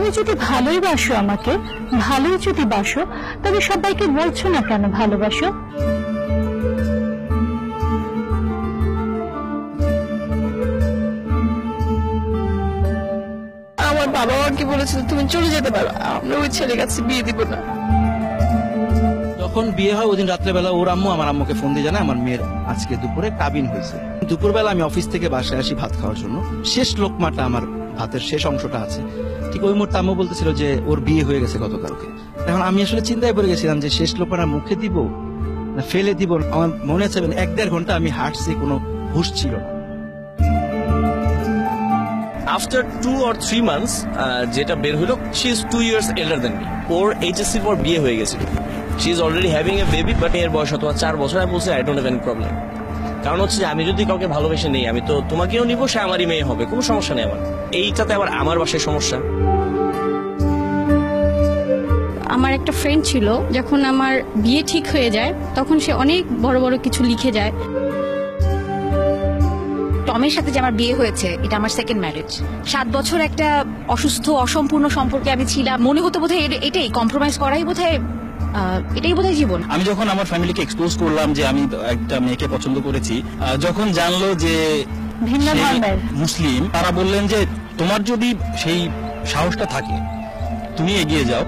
তুমি যদি ভালোই বাসো, আমাকে ভালোই যদি বাসো, তবে সবাইকে বলছো না কেন ভালোবাসো? আমার বাবা আমাকে বলেছিল তুমি চলে যেতে পারো, আমরা ওই ছেলের কাছে বিয়ে দিব না। যখন বিয়ে হয় ওই দিন রাত্রেবেলা ওর আম্মু আমার আম্মুকে ফোন দিয়ে জানায় আমার মেয়ের আজকে দুপুরে কাবিন হয়েছে। দুপুরবেলা আমি অফিস থেকে বাসায় আসি ভাত খাওয়ার জন্য, শেষ লোকমাটা আমার ভাতের শেষ অংশটা আছে, ঠিক ওই মুহূর্তে আম্মু বলতেছিল যে ওর বিয়ে হয়ে গেছে গতকালকে। এখন আমি আসলে চিন্তায় পড়ে গেছিলাম যে শেষ লোকমাটা মুখে দিব না ফেলে দিব। আমার মনে আছে 1-1.5 ঘন্টা আমি হাঁটছি, কোনো হুঁশ ছিল না। আফটার 2 or 3 months যেটা বের হলো, she is 2 years elder than me. ওর এইচএসসির পর বিয়ে হয়ে গেছিল, she is already having a baby, but এর বয়স তোমার 4 বছর। আমি বলছি I don't have any problem, কারণ হচ্ছে যে আমি যদি কাউকে ভালোবেসে নেই, আমি তো তোমাকেও নিবো, সে আমারই মেয়ে হবে, কোনো সমস্যা নেই আমার। এইটাতে আবার আমার বাসায় সমস্যা। আমার একটা ফ্রেন্ড ছিল, যখন আমার বিয়ে ঠিক হয়ে যায় তখন সে অনেক বড় বড় কিছু লিখে যায়। টমের সাথে যে আমার বিয়ে হয়েছে, এটা আমার সেকেন্ড ম্যারেজ। 7 বছর একটা অসুস্থ অসম্পূর্ণ সম্পর্কে আমি ছিলাম, মনে হতো বোধহয় এটাই কম্প্রোমাইজ করাই বোধহয় এটাই বোধহয় জীবন। আমি যখন আমার ফ্যামিলিকে এক্সপোজ করলাম যে আমি একটা মেয়েকে পছন্দ করেছি, যখন জানলো যে ভিন্ন ধর্মের মুসলিম, তারা বললেন যে তোমার যদি সেই সাহসটা থাকে তুমি এগিয়ে যাও।